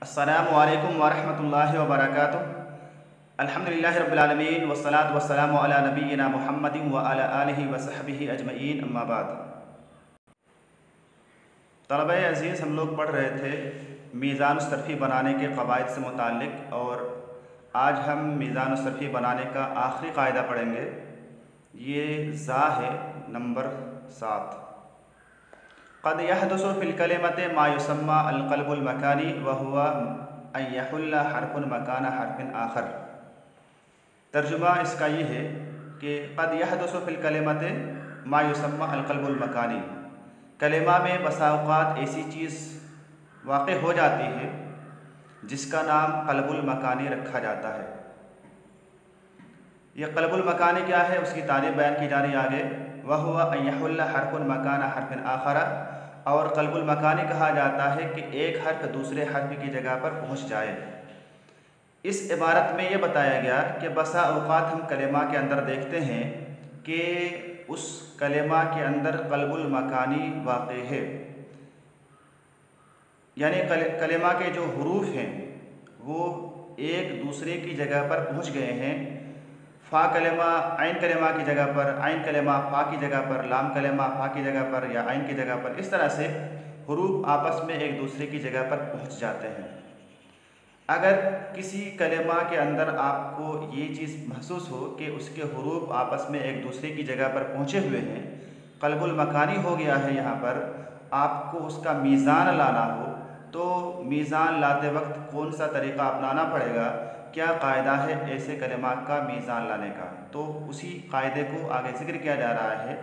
अस्सलामु अलैकुम वरहमतुल्लाहि वबरकातुहू। अल्हम्दुलिल्लाहि रब्बिल आलमीन वस्सलातु वस्सलामु अला नबिय्यिना मुहम्मदिन व अला आलिहि व सहबिहि अजमईन, अम्मा बाद। तलबे अज़ीज़, हम लोग पढ़ रहे थे मीज़ान सर्फ़ी बनाने के क़वाइद से मुताल्लिक़, और आज हम मीज़ान सर्फ़ी बनाने का आखिरी कायदा पढ़ेंगे। ये ज़ा है नंबर 7। क़द यहदुसु फ़िल कलिमति मा युसम्मा अल क़ल्बुल मकानी व हुवा अन यहुल्ला हर्फ़ुन मकाना हर्फ़िन आखर। तर्जुमा इसका ये है कि क़द यहदुसु फ़िल कलिमति मा युसम्मा अल क़ल्बुल मकानी, कलिमा में बसा औक़ात ऐसी चीज़ वाक़े हो जाती है जिसका नाम क़ल्बुल मकानी रखा जाता है। यह क़ल्बुल मकानी क्या है, उसकी तारीफ़ बयान की जा रही है आगे। वह हुआ अन यहुल्ला हर्फ़ुन मकाना हर्फ़िन आखरा, और क़ल्बुल मकानी कहा जाता है कि एक हर्फ दूसरे हर्फ की जगह पर पहुँच जाए। इस इबारत में यह बताया गया कि बसा औक़ात हम कलिमा के अंदर देखते हैं कि उस कलिमा के अंदर क़ल्बुल मकानी वाक़े है, यानी कलिमा के जो हरूफ हैं वो एक दूसरे की जगह पर पहुँच गए हैं। फ़ा कलिमा आइन कलिमा की जगह पर, आइन कलिमा फ़ा की जगह पर, लाम कलिमा फ़ा की जगह पर या आइन की जगह पर, इस तरह से हरूफ आपस में एक दूसरे की जगह पर पहुँच जाते हैं। अगर किसी कलिमा के अंदर आपको ये चीज़ महसूस हो कि उसके हरूफ आपस में एक दूसरे की जगह पर पहुँचे हुए हैं, क़ल्बुल मकानी हो गया है, यहाँ पर आपको उसका मीज़ान लाना हो, तो मीज़ान लाते वक्त कौन सा तरीक़ा अपनाना पड़ेगा, क्या क़ायदा है ऐसे कलिमा का मीज़ान लाने का। तो उसी क़ायदे को आगे ज़िक्र किया जा रहा है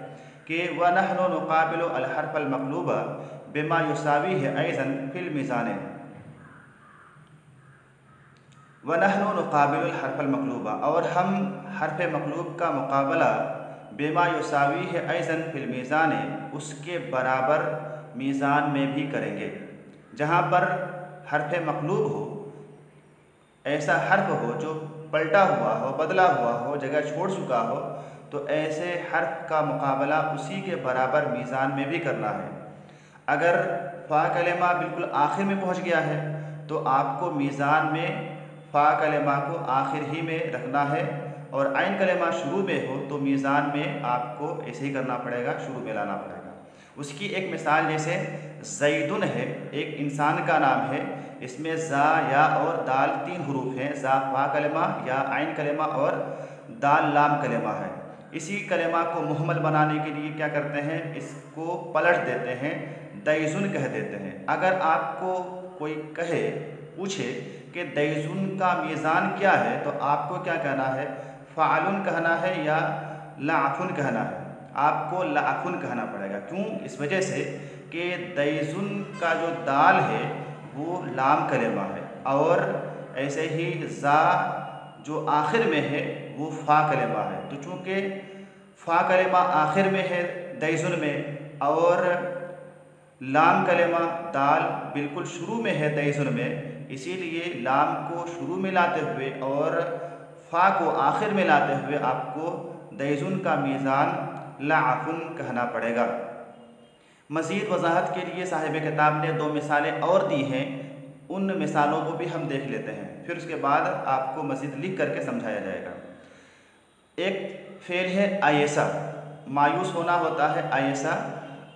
कि व नहनु नुक़ाबिलु अल हर्फ़ल मक़लूबा बिमा युसावीहि अयज़न फ़िल मीज़ान। व नहनु नुक़ाबिलुल हर्फ़ल मक़लूबा, और हम हर्फ़ मक़लूब का मुक़ाबला बिमा युसावीहि अयज़न फ़िल मीज़ान, उसके बराबर मीज़ान में भी करेंगे। जहाँ पर हर्फ़ मक़लूब हो, ऐसा हर्फ हो जो पलटा हुआ हो, बदला हुआ हो, जगह छोड़ चुका हो, तो ऐसे हर्फ का मुकाबला उसी के बराबर मीज़ान में भी करना है। अगर फ़ा कलिमा बिल्कुल आखिर में पहुंच गया है तो आपको मीज़ान में फ़ा कलिमा को आखिर ही में रखना है, और आइन कलिमा शुरू में हो तो मीज़ान में आपको ऐसे ही करना पड़ेगा, शुरू में लाना पड़ेगा। उसकी एक मिसाल जैसे ज़ैदुन है, एक इंसान का नाम है, इसमें ज़ा, या और दाल 3 हरूफ हैं। ज़ा फ़ा कलिमा, या आइन कलिमा और दाल लाम कलिमा है। इसी कलिमा को मुहम्मल बनाने के लिए क्या करते हैं, इसको पलट देते हैं, दैजुन कह देते हैं। अगर आपको कोई कहे, पूछे कि दैजुन का मीज़ान क्या है, तो आपको क्या कहना है, फ़ालुन कहना है या लाफ़ुन कहना है। आपको लाफ़ुन कहना पड़ेगा। क्यों? इस वजह से कि दैजुन का जो दाल है वो लाम कलिमा है, और ऐसे ही ज़ा जो आखिर में है वो फ़ा कलिमा है। तो चूँकि फ़ा कलिमा आखिर में है दैजुन में, और लाम कलिमा दाल बिल्कुल शुरू में है दैजुन में, इसीलिए लाम को शुरू में लाते हुए और फ़ा को आखिर में लाते हुए आपको दैजुन का मीज़ान लाफ़ुन कहना पड़ेगा। मज़ीद वज़ाहत के लिए साहिब किताब ने 2 मिसालें और दी हैं, उन मिसालों को भी हम देख लेते हैं, फिर उसके बाद आपको मज़ीद लिख करके समझाया जाएगा। एक फ़ेल है आयसा, मायूस होना होता है आयसा,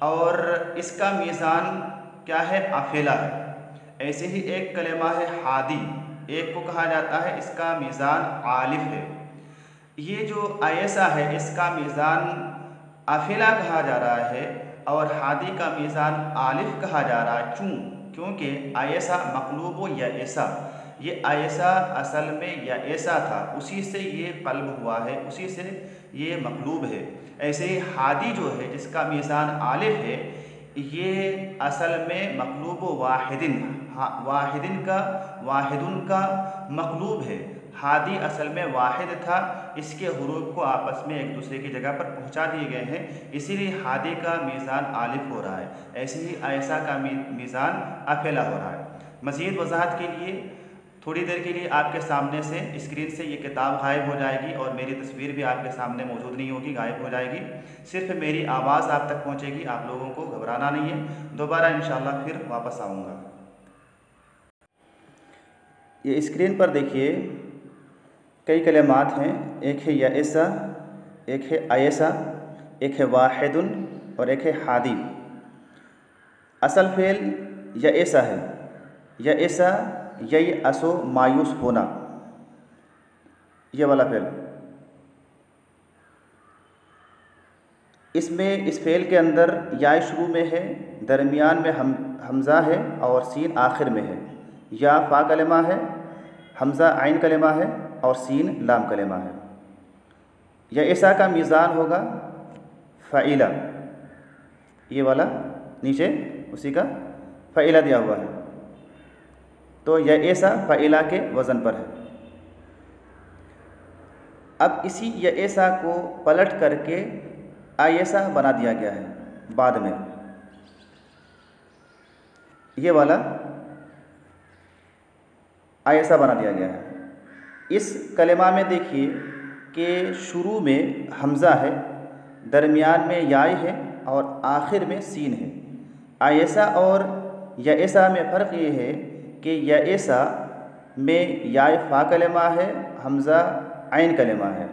और इसका मीज़ान क्या है, आफेला है। ऐसे ही एक कलिमा है हादी, एक को कहा जाता है, इसका मीज़ान आलिफ है। ये जो आयसा है इसका मीज़ान आफेला कहा जा रहा है, और हादी का मीज़ान आलिफ कहा जा रहा है। क्योंकि आयसा मक़लूब या ऐसा, ये आयसा असल में या ऐसा था, उसी से ये क़ल्ब हुआ है, उसी से ये मक़लूब है। ऐसे ही हादी जो है जिसका मीज़ान आलिफ है, ये असल में मक़लूब वाहिदिन, वाहिदुन का मक़लूब है। हादी असल में वाहिद था, इसके हुरूफ को आपस में एक दूसरे की जगह पर पहुंचा दिए गए हैं, इसीलिए हादी का मीज़ान आलिफ हो रहा है। ऐसे ही आयसा का मीज़ान अफेला हो रहा है। मज़ीद वज़ाहत के लिए थोड़ी देर के लिए आपके सामने से स्क्रीन से ये किताब गायब हो जाएगी, और मेरी तस्वीर भी आपके सामने मौजूद नहीं होगी, गायब हो जाएगी। सिर्फ मेरी आवाज़ आप तक पहुँचेगी, आप लोगों को घबराना नहीं है। दोबारा इंशाअल्लाह फिर वापस आऊँगा। ये स्क्रीन पर देखिए कई कलिमात हैं। एक है यएसा, एक है आयसा, एक है वाहिदुन और एक है हादी। असल फ़ेल यएसा है। यएसा यई असो मायूस होना, ये वाला फ़ेल। इसमें इस फ़ेल के अंदर या शुरू में है, दरमियान में हमज़ा है और सीन आखिर में है। या फ़ा कलिमा है, हमज़ा आइन कलिमा है और सीन लाम कलिमा है। यएसा का मीज़ान होगा फ़ईला, ये वाला नीचे उसी का फ़ईला दिया हुआ है, तो यएसा फ़ईला के वज़न पर है। अब इसी यएसा को पलट करके आयसा बना दिया गया है बाद में, ये वाला आयसा बना दिया गया है। इस कलिमा में देखिए कि शुरू में हमज़ा है, दरमियान में याय है और आखिर में सीन है। आयसा और यएसा में फ़र्क ये है कि यएसा में याय फ़ा कलिमा है, हमज़ा आइन कलिमा है।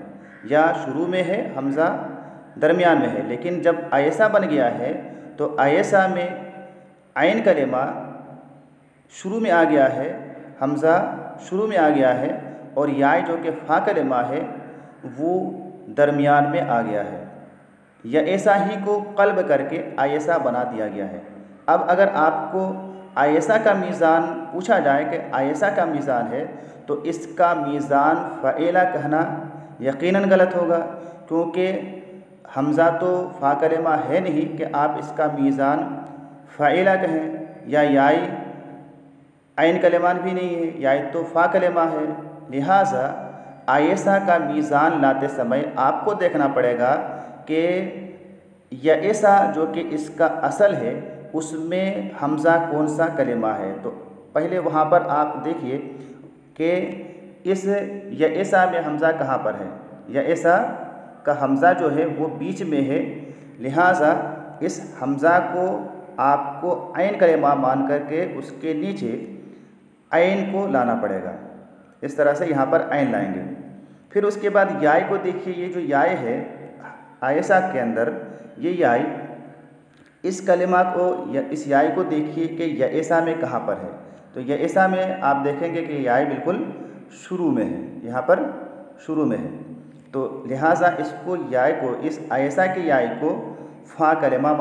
या शुरू में है, हमज़ा दरमियान में है। लेकिन जब आयसा बन गया है तो आयसा में आइन कलिमा शुरू में आ गया है, हमज़ा शुरू में आ गया है और याय जो कि फ़ा कलिमा है वो दरमियान में आ गया है। यएसा ही को क़ल्ब करके आयसा बना दिया गया है। अब अगर आपको आयसा का मीज़ान पूछा जाए कि आयसा का मीज़ान है, तो इसका मीज़ान फ़ईला कहना यकीनन गलत होगा, क्योंकि हमज़ा तो फ़ा कलिमा है नहीं कि आप इसका मीज़ान फ़ईला कहें। या याय आइन कलिमान भी नहीं है, याय तो फ़ा कलिमा है। लिहाजा आयसा का मीज़ान लाते समय आपको देखना पड़ेगा कि यएसा जो कि इसका असल है उसमें हमज़ा कौन सा कलिमा है। तो पहले वहाँ पर आप देखिए कि इस यएसा में हमज़ा कहाँ पर है। यएसा का हमज़ा जो है वो बीच में है, लिहाजा इस हमज़ा को आपको आइन कलिमा मान करके उसके नीचे आइन को लाना पड़ेगा। इस तरह से यहाँ पर आइन लाएंगे। फिर उसके बाद याय को देखिए, ये जो याय है आयसा के अंदर, ये याय इस कलिमा को या इस याय को देखिए कि यएसा में कहाँ पर है। तो यएसा में आप देखेंगे कि याय बिल्कुल शुरू में है, यहाँ पर शुरू में है। तो लिहाजा इसको याय को, इस आयसा की याय को फ़ा कलिमा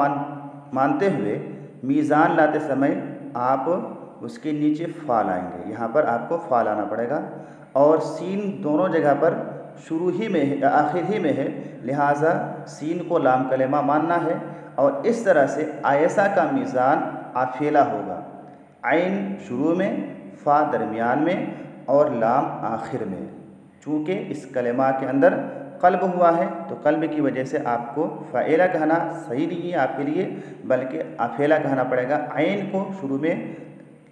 मानते हुए मीज़ान लाते समय आप उसके नीचे फ़ा लाएंगे। यहाँ पर आपको फ़ा लाना पड़ेगा और सीन दोनों जगह पर शुरू ही में है, आखिर ही में है, लिहाजा सीन को लाम कलिमा मानना है। और इस तरह से आयसा का मीज़ान आफेला होगा, आइन शुरू में, फ़ा दरमियान में और लाम आखिर में। चूँकि इस कलिमा के अंदर क़ल्ब हुआ है तो क़ल्ब की वजह से आपको फ़ईला कहना सही नहीं है आपके लिए, बल्कि आफेला कहना पड़ेगा। आइन को शुरू में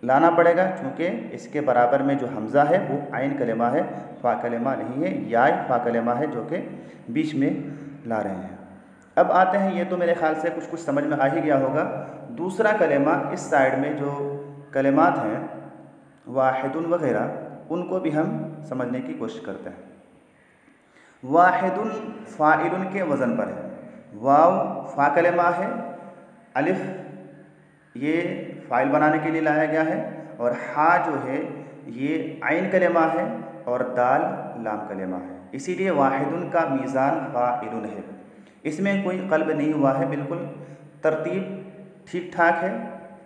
लाना पड़ेगा, चूँकि इसके बराबर में जो हमज़ा है वो आइन कलिमा है, फ़ा कलिमा नहीं है। याय फ़ा कलिमा है जो कि बीच में ला रहे हैं। अब आते हैं, ये तो मेरे ख़्याल से कुछ समझ में आ ही गया होगा। दूसरा कलिमा, इस साइड में जो कलिमात हैं वाहिदुन वग़ैरह, उनको भी हम समझने की कोशिश करते हैं। वाहिदुन फ़ाइलुन के वज़न पर है। वाव फ़ा कलिमा है, अलिफ ये फ़ाइल बनाने के लिए लाया गया है और हा जो है ये आइन कलिमा है और दाल लाम कलिमा है। इसीलिए वाहिदुन का मीज़ान फ़ाइलुन है। इसमें कोई क़ल्ब नहीं हुआ है, बिल्कुल तरतीब ठीक ठाक है।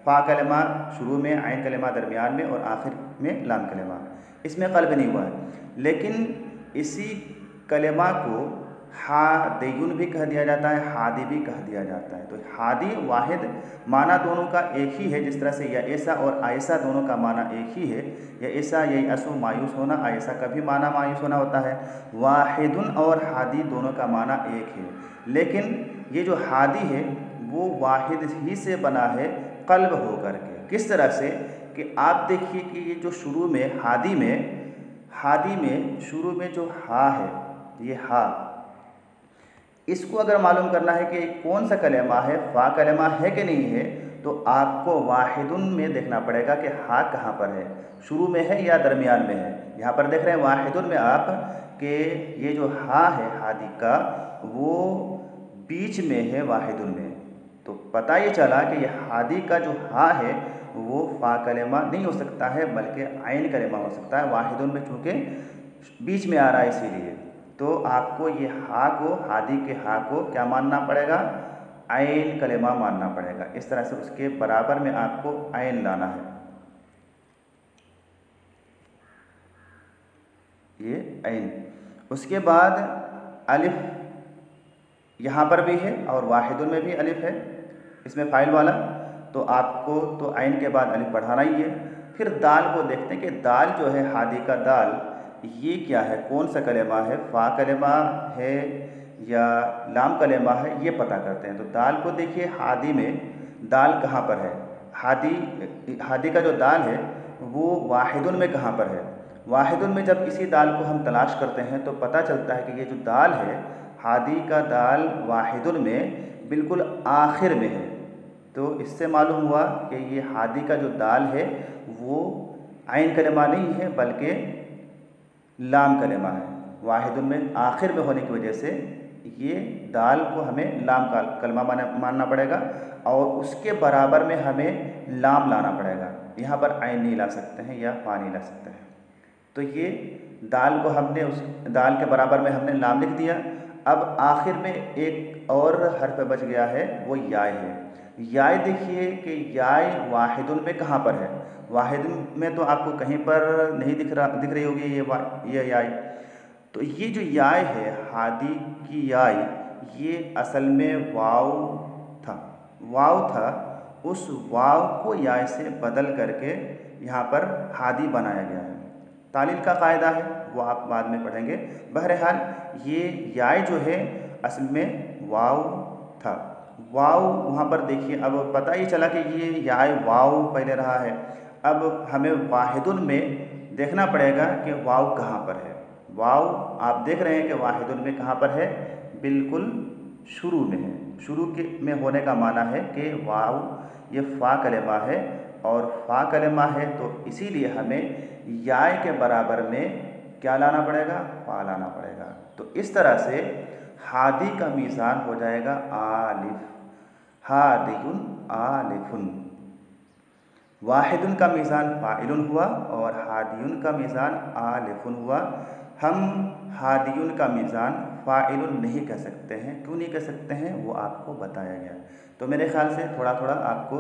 फ़ा कलिमा शुरू में, आइन कलिमा दरमियान में और आखिर में लाम कलिमा, इसमें क़ल्ब नहीं हुआ है। लेकिन इसी कलिमा को हादियुन भी कह दिया जाता है, हादी भी कह दिया जाता है। तो हादी वाहिद माना दोनों का एक ही है, जिस तरह से यएसा और आयसा दोनों का माना एक ही है। यएसा यअसु मायूस होना, आयसा का भी माना मायूस होना होता है। वाहिदुन और हादी दोनों का माना एक है, लेकिन ये जो हादी है वो वाहिद ही से बना है क़ल्ब हो करके। किस तरह से कि आप देखिए कि ये जो शुरू में हादी में शुरू में जो हा है, ये हा, इसको अगर मालूम करना है कि कौन सा कलिमा है, फ़ा कलिमा है कि नहीं है, तो आपको वाहिदुन में देखना पड़ेगा कि हा कहाँ पर है, शुरू में है या दरमियान में है। यहाँ पर देख रहे हैं वाहिदुन में आप कि ये जो हा है हादी का वो बीच में है वाहिदुन में, तो पता ये चला कि ये हादी का जो हा है वो फ़ा कलेमा नहीं हो सकता है बल्कि आइन कलेमा हो सकता है, वाहिदुन में चूँकि बीच में आ रहा है इसीलिए। तो आपको ये हा को, हादी के हा को क्या मानना पड़ेगा, आइन कलेमा मानना पड़ेगा। इस तरह से उसके बराबर में आपको आइन लाना है, ये आइन। उसके बाद अलिफ यहाँ पर भी है और वाहिदुन में भी अलिफ है, इसमें फ़ाइल वाला, तो आपको तो आइन के बाद अलिफ बढ़ाना ही है। फिर दाल को देखते हैं कि दाल जो है हादी का दाल ये क्या है, कौन सा कलेमा है, फ़ा कलेमा है या लाम कलेमा है, ये पता करते हैं। तो दाल को देखिए हादी में दाल कहाँ पर है, हादी का जो दाल है वो वाहिदुन में कहाँ पर है। वाहिदुन में जब इसी दाल को हम तलाश करते हैं तो पता चलता है कि ये जो दाल है हादी का दाल वाहिदुन में बिल्कुल आखिर में है। तो इससे मालूम हुआ कि ये हादी का जो दाल है वो आइन कलेमा नहीं है बल्कि लाम कलेमा है। वाहिदुन में आखिर में होने की वजह से ये दाल को हमें लाम का कलमा मानना पड़ेगा और उसके बराबर में हमें लाम लाना पड़ेगा। यहाँ पर आइन नहीं ला सकते हैं या फ़ा नहीं ला सकते हैं। तो ये दाल को हमने उस दाल के बराबर में हमने लाम लिख दिया। अब आखिर में एक और हर्फ बच गया है, वो याय है। याय देखिए कि याय वाहिदुन में कहाँ पर है, वाहिदुन में तो आपको कहीं पर नहीं दिख रही होगी ये याय। तो ये जो याय है हादी की याय, ये असल में वाव था, उस वाव को याय से बदल करके यहाँ पर हादी बनाया गया है। तालील का कायदा है वो आप बाद में पढ़ेंगे। बहरहाल ये याय जो है असल में वाव था, वाव वहाँ पर देखिए। अब पता ही चला कि ये याय वाव पहले रहा है, अब हमें वाहिदुन में देखना पड़ेगा कि वाव कहाँ पर है। वाव आप देख रहे हैं कि वाहिदुन में कहाँ पर है, बिल्कुल शुरू में है। शुरू के में होने का माना है कि वाव ये फ़ा कलेमा है और फ़ा कलेमा है, तो इसीलिए हमें याय के बराबर में क्या लाना पड़ेगा, फ़ा लाना पड़ेगा। तो इस तरह से हादी का मीज़ान हो जाएगा आलिफ, हादियुन आलिफुन। वाहिदुन का मीज़ान फ़ाइलुन हुआ और हादियुन का मीज़ान आलिफुन हुआ। हम हादियुन का मीज़ान फ़ाइलुन नहीं कह सकते हैं। क्यों नहीं कह सकते हैं वो आपको बताया गया। तो मेरे ख़्याल से थोड़ा थोड़ा आपको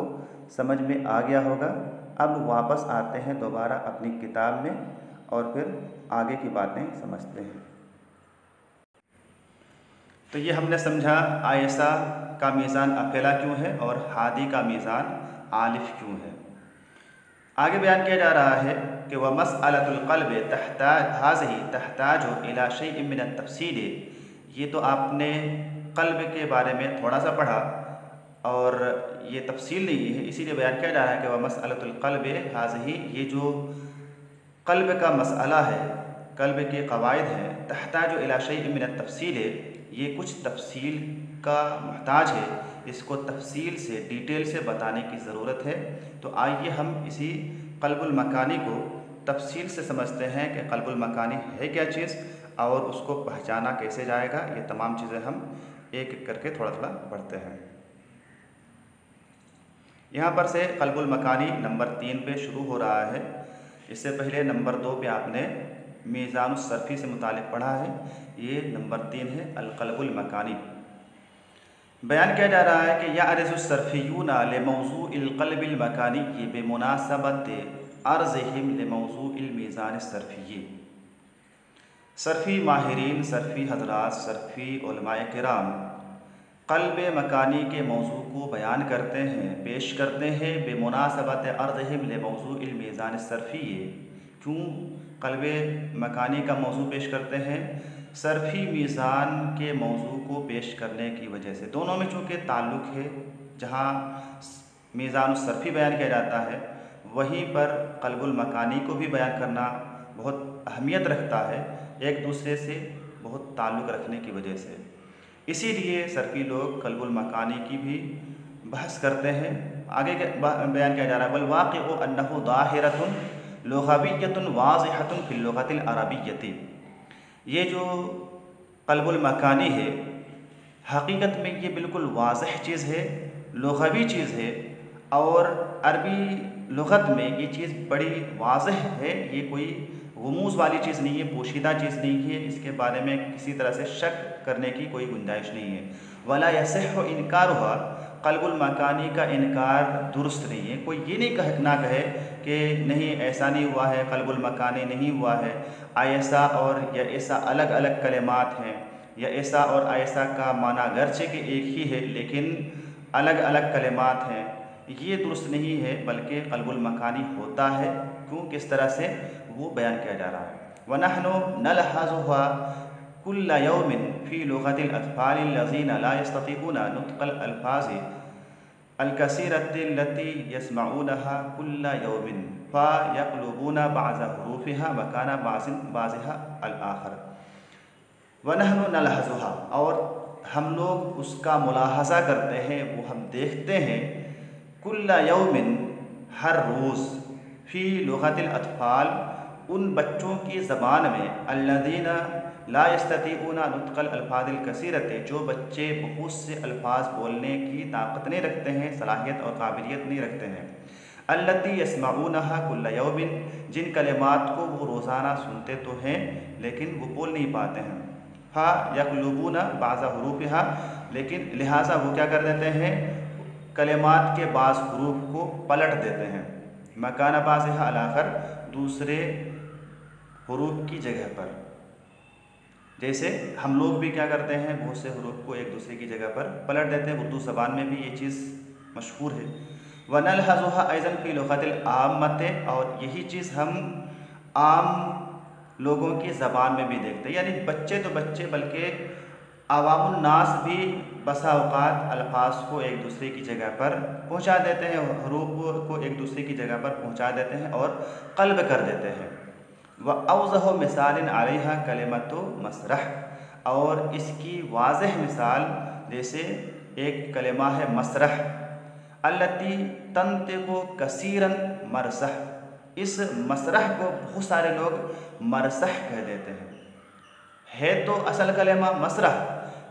समझ में आ गया होगा। अब वापस आते हैं दोबारा अपनी किताब में और फिर आगे की बातें समझते हैं। तो ये हमने समझा आयशा का मीज़ान अकेला क्यों है और हादी का मीज़ान आलिफ क्यों है। आगे बयान किया जा रहा है कि वह मसअलतुल क़ल्ब तहताजु इला शैइन मिन तफ़सील। ये तो आपने क़ल्ब के बारे में थोड़ा सा पढ़ा और ये तफसील नहीं है, इसीलिए बयान किया जा रहा है कि वह मसअलतुल क़ल्ब हाज़िही, ये जो क़ल्ब का मसअला है, क़ल्ब के क़वाइद हैं, तहताजु इला शैइन मिन तफ़सील, ये कुछ तफसील का मुहताज है, इसको तफसील से डिटेल से बताने की ज़रूरत है। तो आइए हम इसी क़ल्बुल मकानी को तफसील से समझते हैं कि क़ल्बुल मकानी है क्या चीज़ और उसको पहचाना कैसे जाएगा। ये तमाम चीज़ें हम एक एक करके थोड़ा थोड़ा पढ़ते हैं। यहाँ पर से क़ल्बुल मकानी नंबर 3 पे शुरू हो रहा है। इससे पहले नंबर 2 पे आपने मीज़ानुस सर्फ़ी से मुतालिक पढ़ा है, ये नंबर 3 है अल-क़ल्बुल मकानी। बयान किया जा रहा है कि यअरिज़ुस सर्फ़ियूना लिमौज़ूइल क़ल्बिल मकानी बिमुनासबत अर्ज़िहिम लिमौज़ूइल मीज़ानिस सर्फ़िय्यी। सर्फ़ी माहिरीन, सर्फ़ी हज़रात, सर्फ़ी उलमाए किराम क़ल्ब मकानी के मौज़ू को बयान करते हैं, पेश करते हैं बेमुनासबत अर्ज़िहिम लिमौज़ूइल मीज़ानिस सर्फ़िय्यी। क्यों क़ल्ब मकानी का मौज़ू पेश करते हैं? सर्फ़ी मीज़ान के मौज़ू को पेश करने की वजह से। दोनों में चूँकि ताल्लुक़ है, जहाँ मीज़ानुस सर्फ़ी बयान किया जाता है वहीं पर क़ल्बुल मकानी को भी बयान करना बहुत अहमियत रखता है, एक दूसरे से बहुत ताल्लुक़ रखने की वजह से। इसीलिए सर्फ़ी लोग क़ल्बुल मकानी की भी बहस करते हैं आगे बयान किया जा रहा है, वल वाक़िउ अन्नहु ज़ाहिरतुन लुग़विय्यतुन वाज़िहतुन फ़िल लुग़तिल अरबिय्यति। ये जो क़ल्बुल मकानी है, हकीकत में ये बिल्कुल वाज़ह चीज़ है, लुग़वी चीज़ है, और अरबी लुग़त में ये चीज़ बड़ी वाज़ह है। ये कोई गुमूज़ वाली चीज़ नहीं है, पोशीदा चीज़ नहीं है, इसके बारे में किसी तरह से शक करने की कोई गुंजाइश नहीं है। वला यसिह्हु इनकारुहा, क़ल्बुल मकानी का इनकार दुरुस्त नहीं है। कोई ये नहीं ना कहे कि नहीं ऐसा नहीं हुआ है, क़ल्बुल मकानी नहीं हुआ है। आयसा और या ऐसा अलग अलग कलिमात हैं, या ऐसा और आयसा का माना गर्चे कि एक ही है लेकिन अलग अलग कलिमात हैं, ये दुरुस्त नहीं है, बल्कि क़ल्बुल मकानी होता है। क्यों, किस तरह से, वो बयान किया जा रहा है। वनहनु नलहज़ुहा कुल्ल यौमिन फ़ी लुग़तिल अत्फ़ालिल लज़ीना ला यस्ततीऊना नुत्क़ल अल्फ़ाज़ि अलकसीरति लती यस्मऊनहा कुल्ल यौमिन फ़यक़्लुबूना बाज़ हुरूफ़िहा मकाना बाज़िहा अल-आख़र। वनहनु नलहज़ुहा, और हम लोग उसका मुलाहज़ा करते हैं, वो हम देखते हैं, कुल्ल यौमिन, हर रोज़, फ़ी लुग़तिल अत्फ़ाल, उन बच्चों की ज़बान में, अल्लज़ीना ला यस्ततीऊना नुत्क़ल अल्फ़ाज़िल कसीरति, जो बच्चे बहुत से अल्फ़ाज बोलने की ताकत नहीं रखते हैं, सलाहियत और काबिलियत नहीं रखते हैं। अल्लती यस्मऊनहा कुल्ल यौमिन, जिन कलिमात को वो रोज़ाना सुनते तो हैं लेकिन वो बोल नहीं पाते हैं। फ़यक़्लुबूना बाज़ हुरूफ़िहा, लेकिन लिहाजा वो क्या कर देते हैं, कलिमात के बाज़ हुरूफ को पलट देते हैं, मकाना बाज़िहा अल-आख़र, दूसरे हुरूफ की जगह पर। जैसे हम लोग भी क्या करते हैं, बहुत से हुरूफ को एक दूसरे की जगह पर पलट देते हैं। उर्दू ज़बान में भी ये चीज़ मशहूर है। वनलहज़ुहा अयज़न फ़ी लुग़तिल आम्मति, और यही चीज़ हम आम लोगों की ज़बान में भी देखते हैं। यानी बच्चे तो बच्चे, बल्कि अवामुन नास भी बसा औक़ात अल्फ़ाज़ को एक दूसरे की जगह पर पहुँचा देते हैं, हुरूफ को एक दूसरे की जगह पर पहुँचा देते हैं और क़ल्ब कर देते हैं। व अवज़ह मिसालिन अलैहा कलिमतु मसरह, और इसकी वाज़ह मिसाल जैसे एक कलिमा है मसरह, अल्लती तंतिक़ु कसीरन मरसह, इस मसरह को बहुत सारे लोग मरसह कह देते हैं। है तो असल कलिमा मसरह,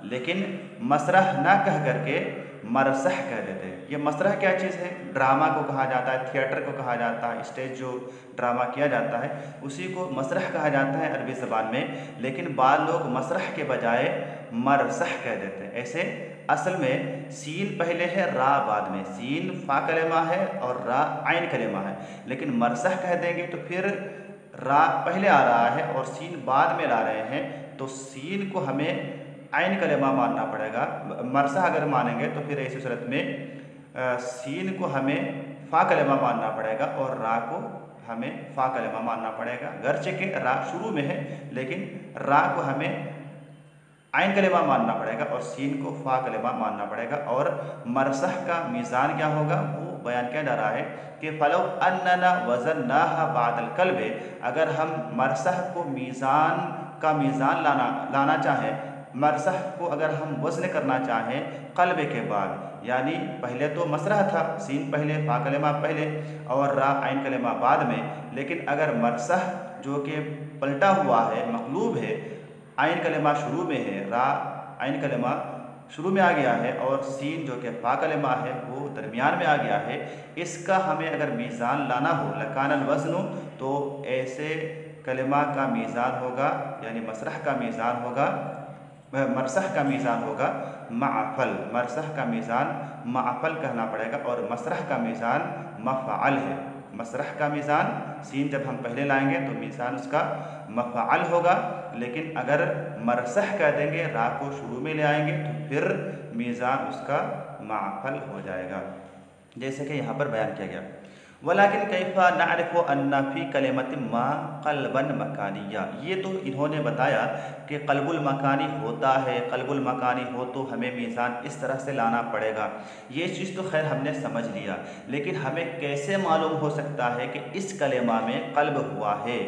लेकिन मसरह ना कह करके मरसह कह देते हैं। ये मसरह क्या चीज़ है, ड्रामा को कहा जाता है, थिएटर को कहा जाता है, स्टेज जो ड्रामा किया जाता है उसी को मसरह कहा जाता है अरबी ज़बान में। लेकिन बाद लोग मसरह के बजाय मरसह कह देते हैं। ऐसे असल में सीन पहले है, रा बाद में, सीन फ़ा कलिमा है और रा आइन कलिमा है, लेकिन मरसह कह देंगे तो फिर रा पहले आ रहा है और सीन बाद में ला रहे हैं, तो सीन को हमें आइन कलिमा मानना पड़ेगा। मरसह अगर मानेंगे तो फिर ऐसी सूरत में सीन को हमें फ़ा कलिमा मानना पड़ेगा और रा को हमें फ़ा कलिमा मानना पड़ेगा। गर्चे के रा शुरू में है, लेकिन रा को हमें आइन कलिमा मानना पड़ेगा और सीन को फ़ा कलिमा मानना पड़ेगा। और मरसह का मीज़ान क्या होगा, वो बयान किया जा रहा है कि फ़लौ अन्नना वज़न्नाहा बादल कल्बे, अगर हम मरसह को मीज़ान लाना चाहें, मरसह को अगर हम वज़न करना चाहें क़ल्ब के बाद, यानी पहले तो मसरह था, सीन पहले, फ़ा कलिमा पहले और रा आइन कलिमा बाद में, लेकिन अगर मरसह जो कि पलटा हुआ है, मक़लूब है, आइन कलिमा शुरू में है, रा आइन कलिमा शुरू में आ गया है और सीन जो कि फ़ा कलिमा है वो दरमियान में आ गया है, इसका हमें अगर मीज़ान लाना हो, लकानल वज़नु, तो ऐसे कलिमा का मीज़ान होगा, यानी मसरह का मीज़ान होगा, मरसह का मीज़ान होगा माफ़ल, मरसह का मीज़ान माफ़ल कहना पड़ेगा और मसरह का मीज़ान मफ़अल है। मसरह का मीज़ान सीन जब हम पहले लाएंगे तो मीज़ान उसका मफ़अल होगा, लेकिन अगर मरसह कह देंगे, रा को शुरू में ले आएंगे, तो फिर मीज़ान उसका माफ़ल हो जाएगा, जैसे कि यहाँ पर बयान किया गया। वलाकिन कैफ़ा नारिफ़ु अन्ना फ़ी कलिमतिन मा क़ल्बन मकानिया, ये तो इन्होंने बताया कि क़ल्बुल मकानी होता है, क़ल्बुल मकानी हो तो हमें मीज़ान इस तरह से लाना पड़ेगा। ये चीज़ तो खैर हमने समझ लिया, लेकिन हमें कैसे मालूम हो सकता है कि इस कलिमा में क़ल्ब हुआ है।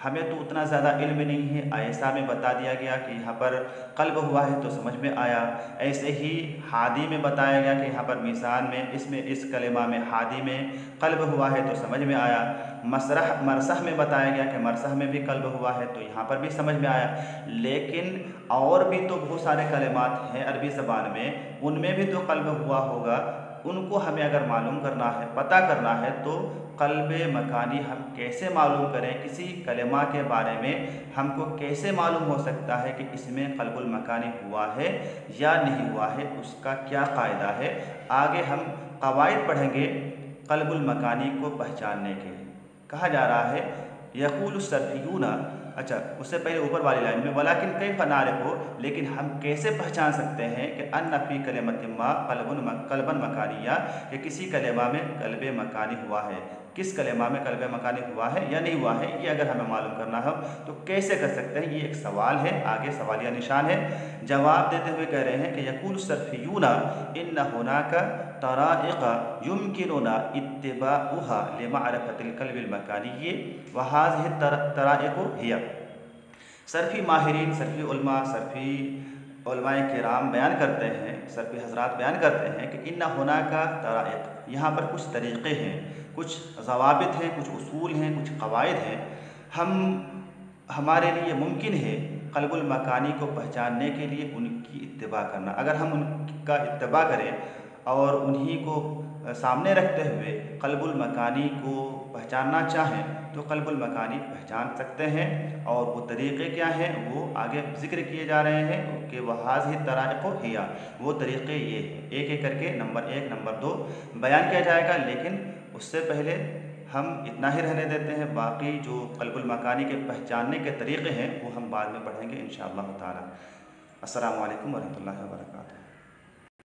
हमें तो उतना ज़्यादा इल्म नहीं है, ऐसा में बता दिया गया कि यहाँ पर क़ल्ब हुआ है तो समझ में आया। ऐसे ही हादी में बताया गया कि यहाँ पर मीज़ान में इसमें इस कलिमा में हादी में क़ल्ब हुआ है तो समझ में आया। मरसह में बताया गया कि मरसह में भी क़ल्ब हुआ है तो यहाँ पर भी समझ में आया। लेकिन और भी तो बहुत सारे कलिमात हैं अरबी ज़बान में, उनमें भी तो क़ल्ब हुआ होगा। उनको हमें अगर मालूम करना है, पता करना है, तो क़ल्ब मकानी हम कैसे मालूम करें? किसी कलिमा के बारे में हमको कैसे मालूम हो सकता है कि इसमें क़ल्बुल मकानी हुआ है या नहीं हुआ है? उसका क्या क़ायदा है? आगे हम क़वाइद पढ़ेंगे क़ल्बुल मकानी को पहचानने के। कहा जा रहा है यक़ूलु सर्फ़ियूना, अच्छा उससे पहले ऊपर वाली लाइन में वलाकिन कैफ़ नारिफ़ु, लेकिन हम कैसे पहचान सकते हैं कि अन्न फ़ी कलिमतिन मा क़ल्बन मकानिया, कि किसी कलिमा में क़ल्ब मकानी हुआ है, किस कलिमा में क़ल्ब मकानी हुआ है या नहीं हुआ है, ये अगर हमें मालूम करना हो तो कैसे कर सकते हैं? ये एक सवाल है, आगे सवालिया निशान है। जवाब देते हुए कह रहे हैं कि यक़ूलु सर्फ़ियूना इन्न हुनाका तराइक़ युमकिनुना इत्तिबाउहा लिमअरिफ़तिल क़ल्बिल मकानी व हाज़िहि तराइक़ु हिया। सर्फ़ी माहिरीन, सर्फ़ी उलमा, सर्फ़ी उलमाए किराम बयान करते हैं, सर्फ़ी हज़रात बयान करते हैं कि इन्ना हुनाका तराइक़, यहाँ पर कुछ तरीक़े हैं, कुछ ज़वाबित हैं, कुछ उसूल हैं, कुछ क़वाइद हैं। हमारे लिए मुमकिन है क़ल्बुल मकानी को पहचानने के लिए उनकी इत्तिबा करना। अगर हम उनका इत्तिबा करें और उन्हीं को सामने रखते हुए क़ल्बुल मकानी को पहचानना चाहें तो क़ल्बुल मकानी पहचान सकते हैं। और वो तरीक़े क्या हैं वो आगे ज़िक्र किए जा रहे हैं कि वहाज़िहि तराइक़ु हिया, वो तरीक़े ये हैं। एक एक करके नंबर 1 नंबर 2 बयान किया जाएगा, लेकिन उससे पहले हम इतना ही रहने देते हैं। बाकी जो क़ल्बुल मकानी के पहचानने के तरीक़े हैं वो हम बाद में पढ़ेंगे इंशाअल्लाह ताला। अस्सलामु अलैकुम व रहमतुल्लाहि व बरकातुहू।